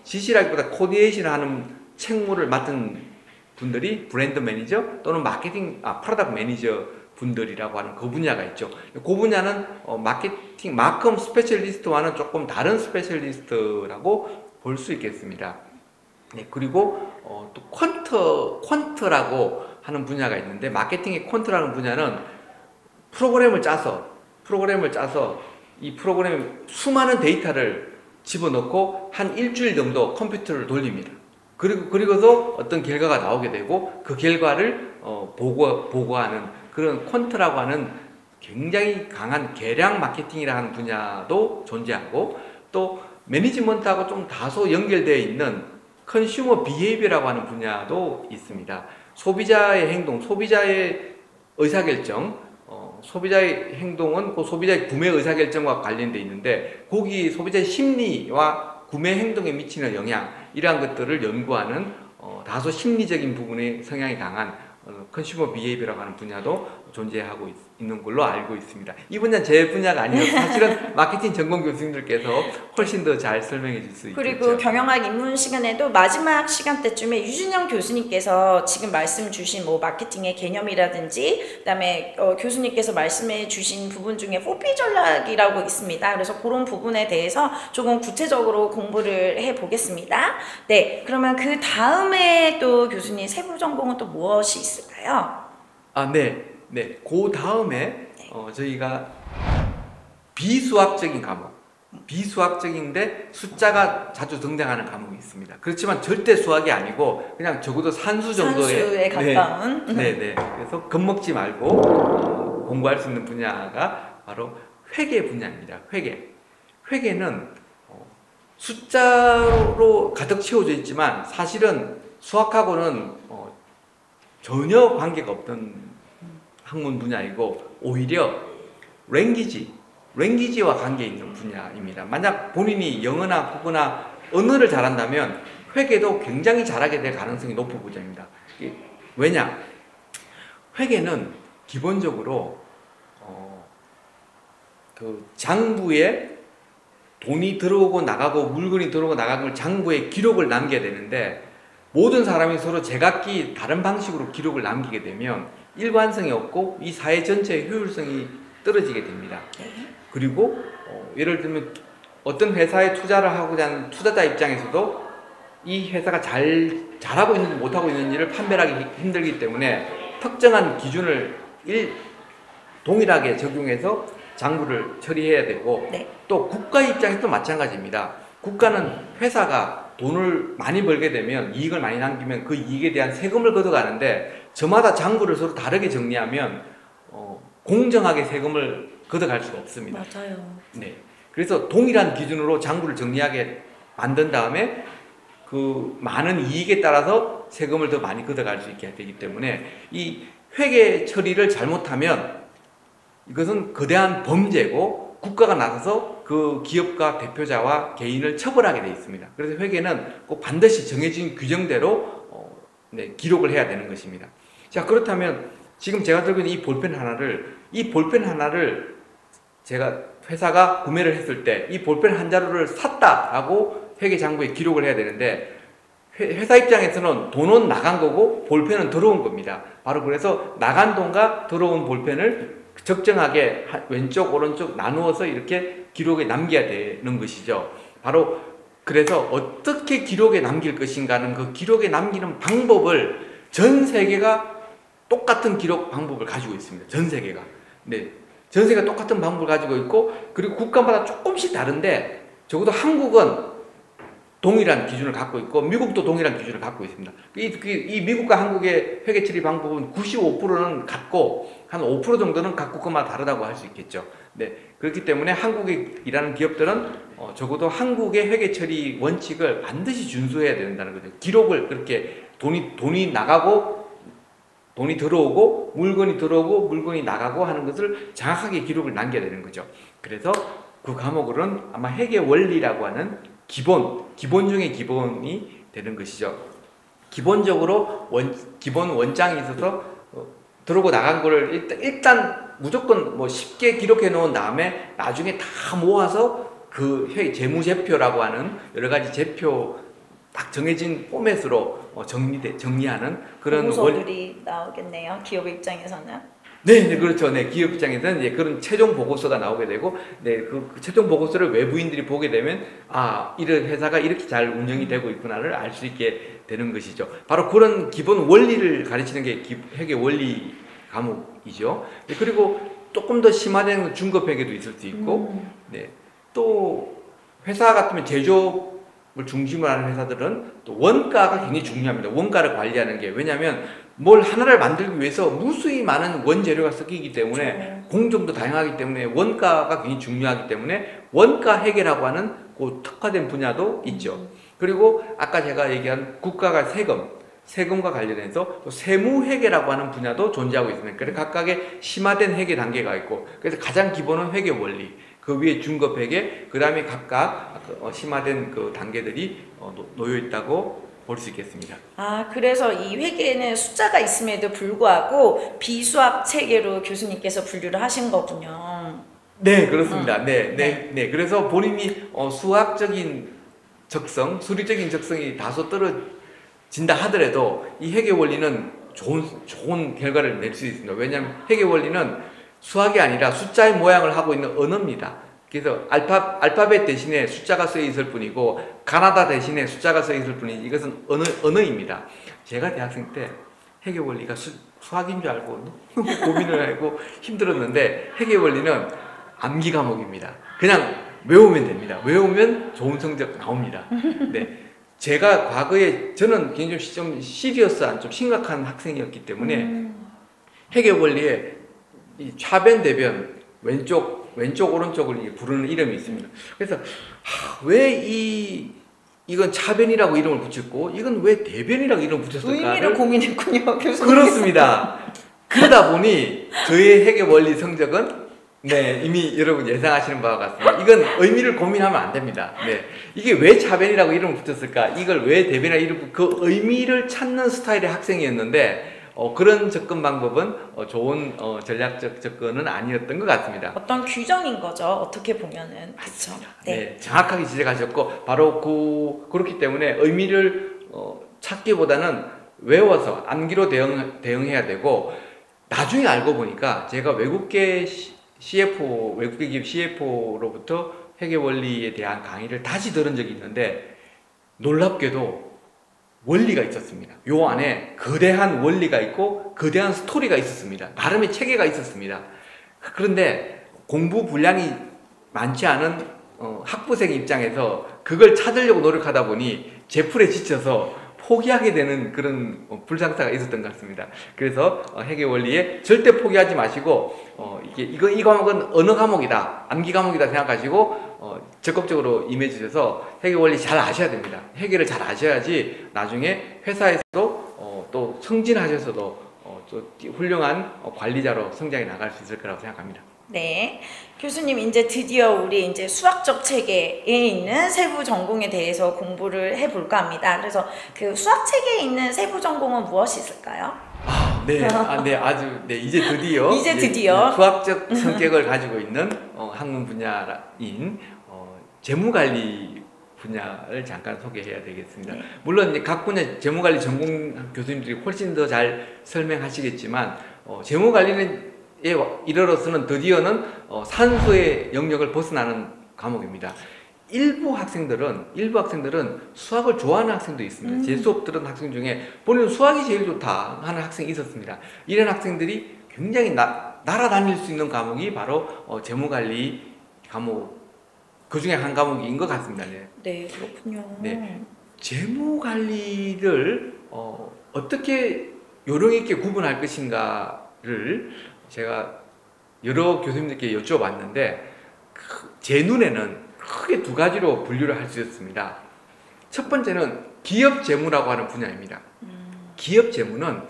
B: 지시라기보다 코디네이션하는 책무를 맡은 분들이 브랜드 매니저 또는 프로덕트 매니저 분들이라고 하는 그 분야가 있죠. 그 분야는 마컴 스페셜리스트와는 조금 다른 스페셜리스트라고 볼 수 있겠습니다. 네, 그리고 또 퀀트라고 하는 분야가 있는데, 마케팅의 퀀트라는 분야는 프로그램을 짜서 이 프로그램에 수많은 데이터를 집어넣고 한 일주일 정도 컴퓨터를 돌립니다. 그리고서 어떤 결과가 나오게 되고 그 결과를 보고하는 그런 퀀트라고 하는 굉장히 강한 계량 마케팅이라는 분야도 존재하고, 또 매니지먼트하고 좀 다소 연결되어 있는 컨슈머 비헤이비어라고 하는 분야도 있습니다. 소비자의 행동, 소비자의 의사결정, 소비자의 행동은 그 소비자의 구매 의사결정과 관련되어 있는데, 거기 소비자의 심리와 구매 행동에 미치는 영향, 이러한 것들을 연구하는 다소 심리적인 부분에 성향이 강한 컨슈머 비헤이비어라고 하는 분야도 존재하고 있는 걸로 알고 있습니다. 이 분야는 제 분야가 아니어서 사실은 마케팅 전공 교수님들께서 훨씬 더 잘 설명해 줄 수 있겠죠.
A: 그리고 경영학 입문 시간에도 마지막 시간대쯤에 유진영 교수님께서 지금 말씀 주신 뭐 마케팅의 개념이라든지, 그다음에 교수님께서 말씀해 주신 부분 중에 4P 전략이라고 있습니다. 그래서 그런 부분에 대해서 조금 구체적으로 공부를 해 보겠습니다. 네, 그러면 그 다음에 또 교수님 세부 전공은 또 무엇이 있을까요?
B: 그 다음에 저희가 비수학적인 과목, 비수학적인데 숫자가 자주 등장하는 과목이 있습니다. 그렇지만 절대 수학이 아니고 그냥 적어도 산수 정도에
A: 가까운.
B: 그래서 겁먹지 말고 공부할 수 있는 분야가 바로 회계 분야입니다. 회계는 숫자로 가득 채워져 있지만 사실은 수학하고는 전혀 관계가 없던 학문 분야이고, 오히려 랭귀지와 관계 있는 분야입니다. 만약 본인이 영어나 국어나 언어를 잘한다면 회계도 굉장히 잘하게 될 가능성이 높은 분야입니다. 왜냐? 회계는 기본적으로 그 장부에 돈이 들어오고 나가고 물건이 들어오고 나가는 걸 장부에 기록을 남겨야 되는데, 모든 사람이 서로 제각기 다른 방식으로 기록을 남기게 되면 일관성이 없고 이 사회 전체의 효율성이 떨어지게 됩니다. 그리고 예를 들면 어떤 회사에 투자를 하고자 하는 투자자 입장에서도 이 회사가 잘하고 있는지 못하고 있는지를 판별하기 힘들기 때문에 특정한 기준을 동일하게 적용해서 장부를 처리해야 되고, 또 국가 입장에서도 마찬가지입니다. 국가는 회사가 돈을 많이 벌게 되면, 이익을 많이 남기면 그 이익에 대한 세금을 걷어가는데, 저마다 장부를 서로 다르게 정리하면 공정하게 세금을 걷어갈 수가 없습니다.
A: 맞아요.
B: 네. 그래서 동일한 기준으로 장부를 정리하게 만든 다음에 그 많은 이익에 따라서 세금을 더 많이 걷어갈 수 있게 되기 때문에 이 회계 처리를 잘못하면 이것은 거대한 범죄고 국가가 나서서 그 기업가 대표자와 개인을 처벌하게 되어 있습니다. 그래서 회계는 꼭 반드시 정해진 규정대로 기록을 해야 되는 것입니다. 자, 그렇다면 지금 제가 들고 있는 이 볼펜 하나를 제가 회사가 구매를 했을 때 이 볼펜 한 자루를 샀다라고 회계장부에 기록을 해야 되는데 회사 입장에서는 돈은 나간 거고 볼펜은 들어온 겁니다. 바로 그래서 나간 돈과 들어온 볼펜을 적정하게 왼쪽 오른쪽 나누어서 이렇게 기록에 남겨야 되는 것이죠. 바로 그래서 어떻게 기록에 남길 것인가는 그 기록에 남기는 방법을 전 세계가 똑같은 기록 방법을 가지고 있습니다. 전 세계가. 네. 전 세계가 똑같은 방법을 가지고 있고, 그리고 국가마다 조금씩 다른데 적어도 한국은 동일한 기준을 갖고 있고 미국도 동일한 기준을 갖고 있습니다. 이 미국과 한국의 회계 처리 방법은 95%는 같고 한 5% 정도는 각 국가마다 다르다고 할 수 있겠죠. 네, 그렇기 때문에 한국에 일하는 기업들은 적어도 한국의 회계 처리 원칙을 반드시 준수해야 된다는 거죠. 기록을 그렇게 돈이 나가고 돈이 들어오고 물건이 들어오고 물건이 나가고 하는 것을 정확하게 기록을 남겨야 되는 거죠. 그래서 그 과목으로는 아마 회계 원리라고 하는 기본 중의 기본이 되는 것이죠. 기본적으로 기본 원장이 있어서 들어오고 나간 거를 일단 무조건 뭐 쉽게 기록해 놓은 다음에 나중에 다 모아서 그 재무제표라고 하는 여러 가지 제표 딱 정해진 포맷으로 정리하는 그런
A: 보고서들이 나오겠네요. 기업 입장에서는.
B: 네, 그렇죠. 네, 기업 입장에서는 이제 그런 최종 보고서가 나오게 되고, 네, 그 최종 보고서를 외부인들이 보게 되면, 이런 회사가 이렇게 잘 운영이 되고 있구나를 알 수 있게 되는 것이죠. 바로 그런 기본 원리를 가르치는 게 회계 원리 과목이죠. 네, 그리고 조금 더 심화된 중급 회계도 있을 수 있고, 네, 또 회사 같으면 제조업을 중심으로 하는 회사들은 또 원가가 굉장히 중요합니다. 원가를 관리하는 게. 왜냐하면 뭘 하나를 만들기 위해서 무수히 많은 원재료가 섞이기 때문에
A: 그렇죠.
B: 공정도 다양하기 때문에 원가가 굉장히 중요하기 때문에 원가 회계라고 하는 그 특화된 분야도 있죠. 그리고 아까 제가 얘기한 국가가 세금과 관련해서 또 세무회계라고 하는 분야도 존재하고 있습니다. 그래서 각각의 심화된 회계 단계가 있고, 그래서 가장 기본은 회계 원리, 그 위에 중급회계, 그 다음에 각각 심화된 그 단계들이 놓여 있다고 볼 수 있겠습니다.
A: 그래서 이 회계에는 숫자가 있음에도 불구하고 비수학 체계로 교수님께서 분류를 하신 거군요.
B: 네, 그렇습니다. 네. 그래서 본인이 수학적인 적성, 수리적인 적성이 다소 떨어진다 하더라도 이 회계 원리는 좋은 결과를 낼 수 있습니다. 왜냐하면 회계 원리는 수학이 아니라 숫자의 모양을 하고 있는 언어입니다. 그래서 알파벳 대신에 숫자가 쓰여 있을 뿐이고 가나다 대신에 숫자가 쓰여 있을 뿐이지 이것은 언어입니다. 제가 대학생 때 회계 원리가 수학인 줄 알고 너무 고민을 하고 힘들었는데 회계 원리는 암기 과목입니다. 그냥 외우면 됩니다. 외우면 좋은 성적 나옵니다. 네. 제가 과거에 저는 굉장히 좀 시리어스한 좀 심각한 학생이었기 때문에 회계 원리에 이 차변 대변 왼쪽 오른쪽을 부르는 이름이 있습니다. 그래서 왜 이건 차변이라고 이름을 붙였고 이건 왜 대변이라고 이름을 붙였을까?
A: 의미를 고민했군요, 교수님.
B: 그렇습니다. 그러다 보니 저의 회계 원리 성적은 이미 여러분 예상하시는 바와 같습니다. 이건 의미를 고민하면 안 됩니다. 네, 이게 왜 차변이라고 이름을 붙였을까? 이걸 왜 대변이라고 이름 그 의미를 찾는 스타일의 학생이었는데. 그런 접근 방법은 좋은 전략적 접근은 아니었던 것 같습니다.
A: 어떤 규정인 거죠, 어떻게 보면은. 그렇죠.
B: 네, 정확하게 지적하셨고 바로 그렇기 때문에 의미를 찾기보다는 외워서 암기로 대응해야 되고 나중에 알고 보니까 제가 외국계 기업 CFO로부터 회계 원리에 대한 강의를 다시 들은 적이 있는데 놀랍게도 원리가 있었습니다. 요 안에 거대한 원리가 있고 거대한 스토리가 있었습니다. 나름의 체계가 있었습니다. 그런데 공부 분량이 많지 않은 학부생 입장에서 그걸 찾으려고 노력하다 보니 제풀에 지쳐서 포기하게 되는 그런 불상사가 있었던 것 같습니다. 그래서 회계 원리에 절대 포기하지 마시고 이 과목은 어느 과목이다, 암기 과목이다 생각하시고 적극적으로 임해주셔서 회계 원리 잘 아셔야 됩니다. 회계를 잘 아셔야지 나중에 회사에서도 또 승진하셔서도 또 훌륭한 관리자로 성장해 나갈 수 있을 거라고 생각합니다.
A: 네, 교수님 이제 드디어 우리 이제 수학적 체계에 있는 세부 전공에 대해서 공부를 해볼까 합니다. 그래서 그 수학 체계에 있는 세부 전공은 무엇이 있을까요?
B: 이제 드디어
A: 이제 드디어
B: 수학적 성격을 가지고 있는 학문 분야인 재무관리 분야를 잠깐 소개해야 되겠습니다.
A: 네.
B: 물론 이제 각 분야 재무관리 전공 교수님들이 훨씬 더 잘 설명하시겠지만 재무관리는 이르러서는 드디어는 산수의 영역을 벗어나는 과목입니다. 일부 학생들은 수학을 좋아하는 학생도 있습니다. 제 수업 들은 학생 중에 본인은 수학이 제일 좋다 하는 학생이 있었습니다. 이런 학생들이 굉장히 날아다닐 수 있는 과목이 바로 재무관리 과목, 그 중에 한 과목인 것 같습니다.
A: 네, 그렇군요.
B: 네, 재무관리를 어떻게 요령 있게 구분할 것인가를 제가 여러 교수님들께 여쭤봤는데 제 눈에는 크게 두 가지로 분류를 할 수 있습니다. 첫 번째는 기업 재무라고 하는 분야입니다. 기업 재무는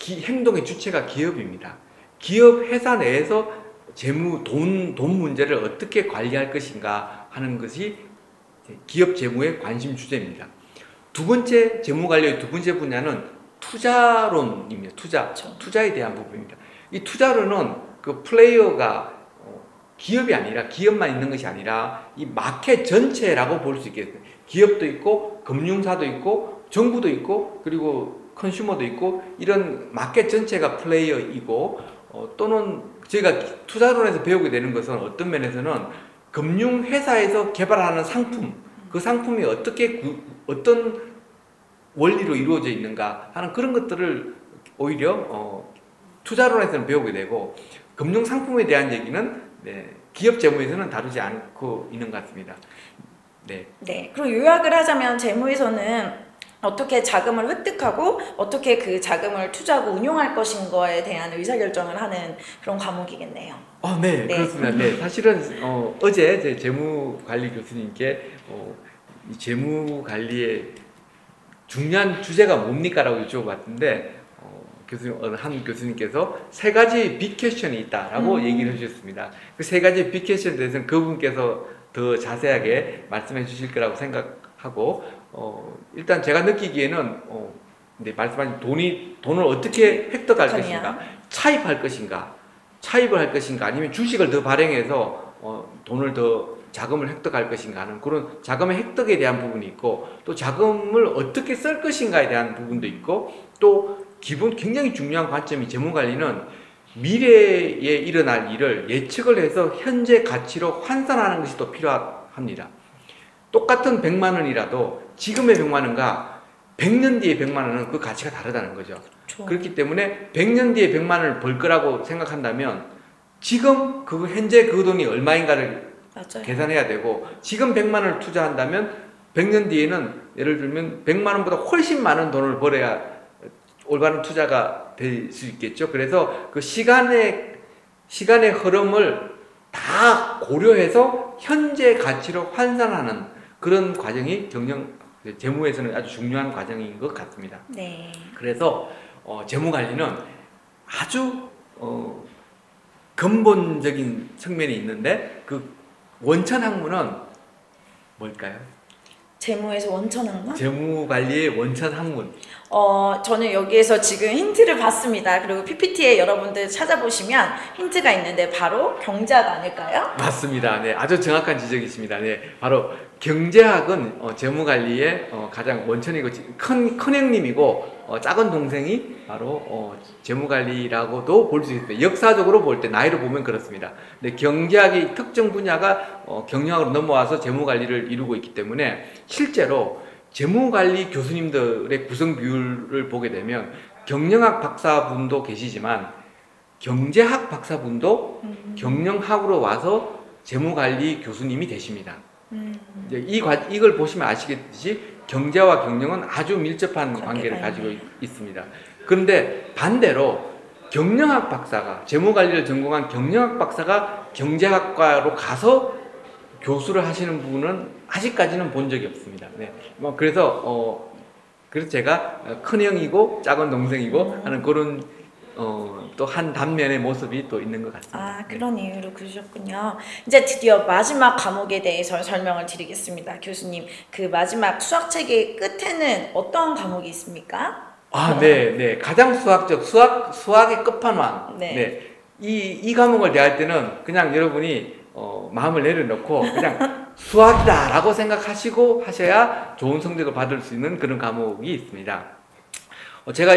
B: 행동의 주체가 기업입니다. 기업 회사 내에서 재무, 돈 문제를 어떻게 관리할 것인가 하는 것이 기업 재무의 관심 주제입니다. 두 번째 재무관리의 두 번째 분야는 투자론입니다. 투자에 대한 부분입니다. 이 투자론은 그 플레이어가 기업이 아니라 기업만 있는 것이 아니라 이 마켓 전체라고 볼 수 있겠습니다. 기업도 있고 금융사도 있고 정부도 있고 그리고 컨슈머도 있고 이런 마켓 전체가 플레이어이고 또는 저희가 투자론에서 배우게 되는 것은 어떤 면에서는 금융회사에서 개발하는 상품, 그 상품이 어떤 원리로 이루어져 있는가 하는 그런 것들을 오히려 투자론에서는 배우게 되고 금융상품에 대한 얘기는 기업 재무에서는 다루지 않고 있는 것 같습니다. 네.
A: 그럼 요약을 하자면 재무에서는 어떻게 자금을 획득하고 어떻게 그 자금을 투자하고 운용할 것인가에 대한 의사결정을 하는 그런 과목이겠네요.
B: 네, 그렇습니다. 네, 사실은 어제 제 재무관리 교수님께 이 재무관리의 중요한 주제가 뭡니까? 라고 여쭤봤는데 한 교수님께서 세 가지 빅 퀘스천이 있다라고 얘기를 해주셨습니다. 그 세 가지 빅 퀘스천에 대해서는 그분께서 더 자세하게 말씀해 주실 거라고 생각하고 일단 제가 느끼기에는 말씀하신 돈을 어떻게 획득할 것인가, 차입할 것인가 아니면 주식을 더 발행해서 돈을 더 자금을 획득할 것인가 하는 그런 자금의 획득에 대한 부분이 있고 또 자금을 어떻게 쓸 것인가에 대한 부분도 있고 또 굉장히 중요한 관점이 재무관리는 미래에 일어날 일을 예측을 해서 현재 가치로 환산하는 것이 또 필요합니다. 똑같은 100만 원이라도 지금의 100만 원과 100년 뒤에 100만 원은 그 가치가 다르다는 거죠. 그렇죠. 그렇기 때문에 100년 뒤에 100만 원을 벌 거라고 생각한다면 지금 현재 그 돈이 얼마인가를 계산해야 되고 지금 100만 원을 투자한다면 100년 뒤에는 예를 들면 100만 원보다 훨씬 많은 돈을 벌어야 올바른 투자가 될 수 있겠죠. 그래서 그 시간의 흐름을 다 고려해서 현재 가치로 환산하는 그런 과정이 재무에서는 아주 중요한 과정인 것 같습니다.
A: 네.
B: 그래서 재무관리는 아주 근본적인 측면이 있는데 그 원천 학문은 뭘까요?
A: 재무에서 원천 학문?
B: 재무관리의 원천 학문.
A: 저는 여기에서 지금 힌트를 봤습니다. 그리고 PPT에 여러분들 찾아보시면 힌트가 있는데 바로 경제학 아닐까요?
B: 맞습니다. 네, 아주 정확한 지적이십니다. 네, 바로 경제학은 재무관리의 가장 원천이고 큰 형님이고 작은 동생이 바로 재무관리라고도 볼 수 있습니다. 역사적으로 볼 때 나이로 보면 그렇습니다. 네, 경제학의 특정 분야가 경영학으로 넘어와서 재무관리를 이루고 있기 때문에 실제로 재무관리 교수님들의 구성 비율을 보게 되면 경영학 박사분도 계시지만 경제학 박사분도 경영학으로 와서 재무관리 교수님이 되십니다. 이제 이걸 보시면 아시겠듯이 경제와 경영은 아주 밀접한 관계를 가지고 있습니다. 그런데 반대로 경영학 박사가 재무관리를 전공한 경영학 박사가 경제학과로 가서 교수를 하시는 분은 아직까지는 본 적이 없습니다. 네. 뭐 그래서 제가 큰 형이고 작은 동생이고 하는 그런 또 한 단면의 모습이 또 있는 것 같습니다.
A: 아, 그런 이유로 그러셨군요. 이제 드디어 마지막 과목에 대해서 설명을 드리겠습니다. 교수님, 그 마지막 수학책의 끝에는 어떤 과목이 있습니까?
B: 아, 네. 가장 수학적, 수학의 끝판왕.
A: 네.
B: 네. 이 과목을 대할 때는 그냥 여러분이 마음을 내려놓고 그냥 수학이다라고 생각하시고 하셔야 좋은 성적을 받을 수 있는 그런 과목이 있습니다. 제가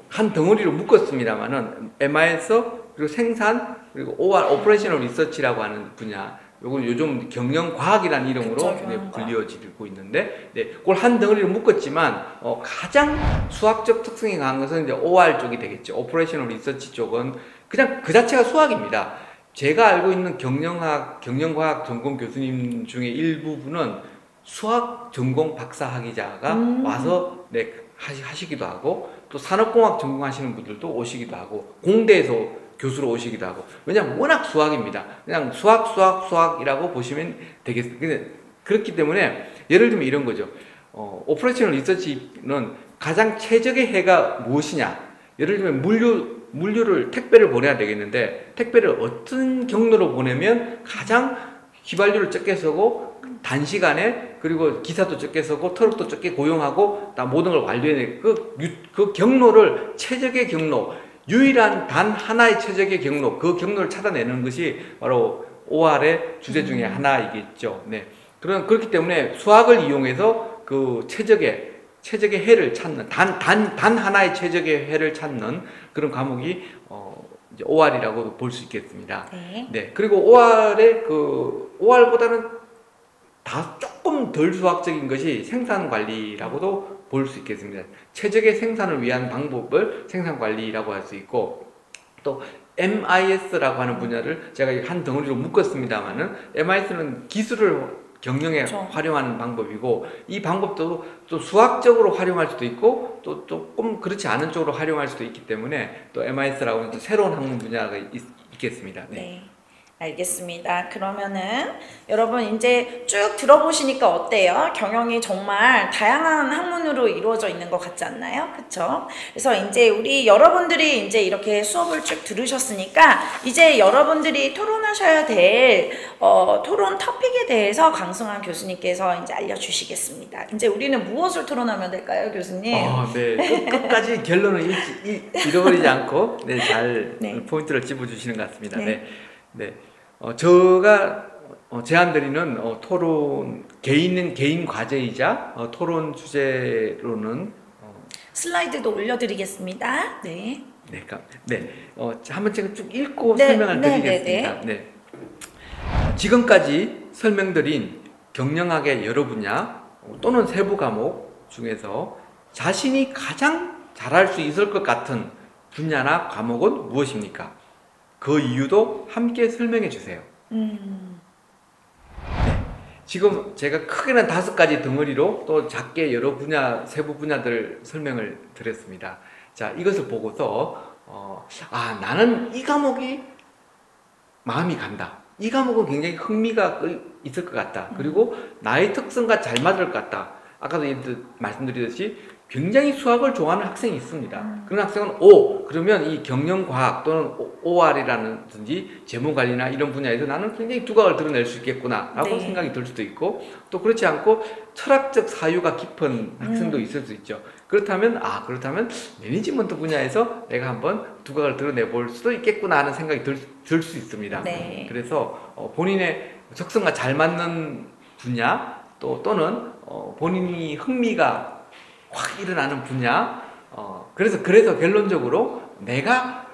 B: 한 덩어리로 묶었습니다만은 MIS 그리고 생산 그리고 OR 오퍼레이셔널 리서치라고 하는 분야, 요건 요즘 경영과학이라는 이름으로
A: 그쵸,
B: 네,
A: 경영과학.
B: 불리워지고 있는데, 네, 그걸 한 덩어리로 묶었지만 가장 수학적 특성이 강한 것은 이제 OR 쪽이 되겠죠. 오퍼레이셔널 리서치 쪽은 그냥 그 자체가 수학입니다. 제가 알고 있는 경영과학 전공 교수님 중에 일부분은 수학 전공 박사 학위자가 와서 네, 하시기도 하고, 또 산업공학 전공하시는 분들도 오시기도 하고, 공대에서 교수로 오시기도 하고. 왜냐하면 워낙 수학입니다. 그냥 수학이라고 보시면 되겠습니다. 그렇기 때문에 예를 들면 이런 거죠. 오퍼레이셔널 리서치는 가장 최적의 해가 무엇이냐. 예를 들면 물류를 택배를 보내야 되겠는데, 택배를 어떤 경로로 보내면 가장 휘발유를 적게 쓰고 단시간에, 그리고 기사도 적게 쓰고 트럭도 적게 고용하고 다 모든 걸 완료해야 그 경로를, 최적의 경로, 유일한 단 하나의 최적의 경로, 그 경로를 찾아내는 것이 바로 OR의 주제 중에 하나이겠죠. 네. 그렇기 때문에 수학을 이용해서 그 최적의 해를 찾는, 단 하나의 최적의 해를 찾는 그런 과목이 이제 OR이라고 볼 수 있겠습니다. 네. 그리고 OR보다는 조금 덜 수학적인 것이 생산관리라고도 볼 수 있겠습니다. 최적의 생산을 위한 방법을 생산관리라고 할 수 있고, 또 MIS라고 하는 분야를 제가 한 덩어리로 묶었습니다만은, MIS는 기술을 경영에
A: 그렇죠.
B: 활용하는 방법이고, 이 방법도 또 수학적으로 활용할 수도 있고 또 조금 그렇지 않은 쪽으로 활용할 수도 있기 때문에, 또 MIS라고 하는 또 새로운 학문 분야가 있겠습니다. 네.
A: 네. 알겠습니다. 그러면은 여러분 이제 쭉 들어보시니까 어때요? 경영이 정말 다양한 학문으로 이루어져 있는 것 같지 않나요? 그쵸? 그래서 이제 우리 여러분들이 이제 이렇게 수업을 쭉 들으셨으니까 이제 여러분들이 토론하셔야 될 토론 토픽에 대해서 강승환 교수님께서 이제 알려주시겠습니다. 이제 우리는 무엇을 토론하면 될까요, 교수님?
B: 네. 끝까지 결론을 잃어버리지 않고 네, 잘
A: 네.
B: 포인트를 짚어주시는 것 같습니다.
A: 네.
B: 네. 제가 제안드리는 토론, 개인 과제이자 토론 주제로는
A: 슬라이드도 올려드리겠습니다. 네.
B: 한번 제가 쭉 읽고
A: 네,
B: 설명을
A: 네,
B: 드리겠습니다. 네. 지금까지 설명드린 경영학의 여러 분야 또는 세부 과목 중에서 자신이 가장 잘할 수 있을 것 같은 분야나 과목은 무엇입니까? 그 이유도 함께 설명해 주세요. 네. 지금 제가 크게는 5가지 덩어리로 또 작게 여러 분야, 세부 분야들 설명을 드렸습니다. 자, 이것을 보고서 나는 이 과목이 마음이 간다. 이 과목은 굉장히 흥미가 있을 것 같다. 그리고 나의 특성과 잘 맞을 것 같다. 아까도 말씀드렸듯이 굉장히 수학을 좋아하는 학생이 있습니다. 그런 학생은 그러면 이 경영과학 또는 OR이라든지 재무관리나 이런 분야에서 나는 굉장히 두각을 드러낼 수 있겠구나 라고
A: 네.
B: 생각이 들 수도 있고, 또 그렇지 않고 철학적 사유가 깊은 학생도 있을 수 있죠. 그렇다면 매니지먼트 분야에서 내가 한번 두각을 드러내 볼 수도 있겠구나 하는 생각이 들 수 있습니다.
A: 네.
B: 그래서 본인의 적성과 잘 맞는 분야 또는 본인이 흥미가 확 일어나는 분야, 그래서 결론적으로 내가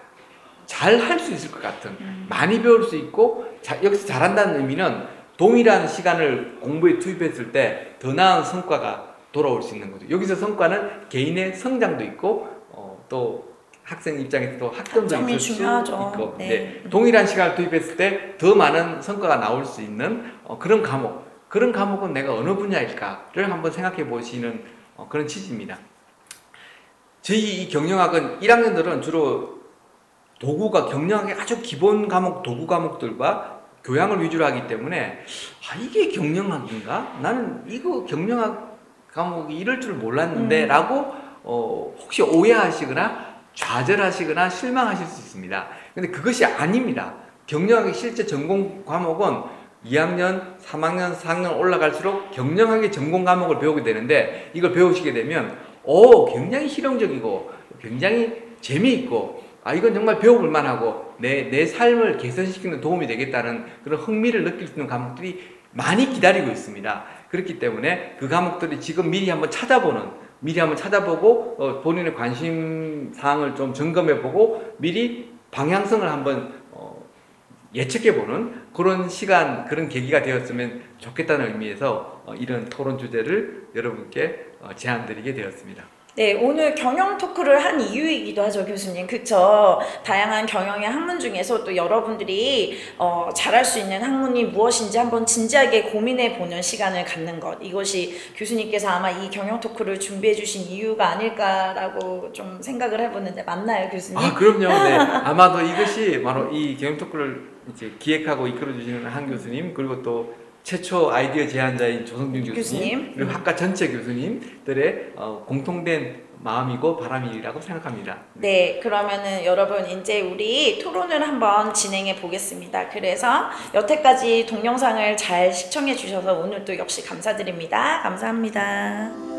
B: 잘 할 수 있을 것 같은, 많이 배울 수 있고, 여기서 잘한다는 의미는 동일한 시간을 공부에 투입했을 때 더 나은 성과가 돌아올 수 있는 거죠. 여기서 성과는 개인의 성장도 있고, 또 학생 입장에서 또 학점도 있을 수 있고,
A: 네.
B: 동일한 시간을 투입했을 때 더 많은 성과가 나올 수 있는 그런 과목은 내가 어느 분야일까를 한번 생각해 보시는 그런 취지입니다. 저희 이 경영학은 1학년들은 주로 도구가 경영학의 아주 기본 과목, 도구 과목들과 교양을 위주로 하기 때문에 이게 경영학인가? 나는 이거 경영학 과목이 이럴 줄 몰랐는데 라고 혹시 오해하시거나 좌절하시거나 실망하실 수 있습니다. 근데 그것이 아닙니다. 경영학의 실제 전공 과목은 2학년, 3학년, 4학년 올라갈수록 경영학의 전공 과목을 배우게 되는데 이걸 배우시게 되면 굉장히 실용적이고 굉장히 재미있고 이건 정말 배워볼 만하고 내 삶을 개선시키는 도움이 되겠다는 그런 흥미를 느낄 수 있는 과목들이 많이 기다리고 있습니다. 그렇기 때문에 그 과목들이 지금 미리 한번 찾아보고 본인의 관심 사항을 좀 점검해보고 미리 방향성을 한번 예측해보는 그런 시간, 그런 계기가 되었으면 좋겠다는 의미에서 이런 토론 주제를 여러분께 제안드리게 되었습니다.
A: 네, 오늘 경영 토크를 한 이유이기도 하죠, 교수님. 그쵸? 다양한 경영의 학문 중에서 또 여러분들이 잘할 수 있는 학문이 무엇인지 한번 진지하게 고민해 보는 시간을 갖는 것. 이것이 교수님께서 아마 이 경영 토크를 준비해 주신 이유가 아닐까라고 좀 생각을 해보는데 맞나요, 교수님?
B: 그럼요. 네. 아마도 이것이 바로 이 경영 토크를 이제 기획하고 이끌어 주시는 한 교수님, 그리고 또 최초 아이디어 제안자인 조성준 교수님, 그리고 학과 전체 교수님들의 공통된 마음이고 바람이라고 생각합니다.
A: 네, 그러면은 여러분 이제 우리 토론을 한번 진행해 보겠습니다. 그래서 여태까지 동영상을 잘 시청해 주셔서 오늘도 역시 감사드립니다. 감사합니다.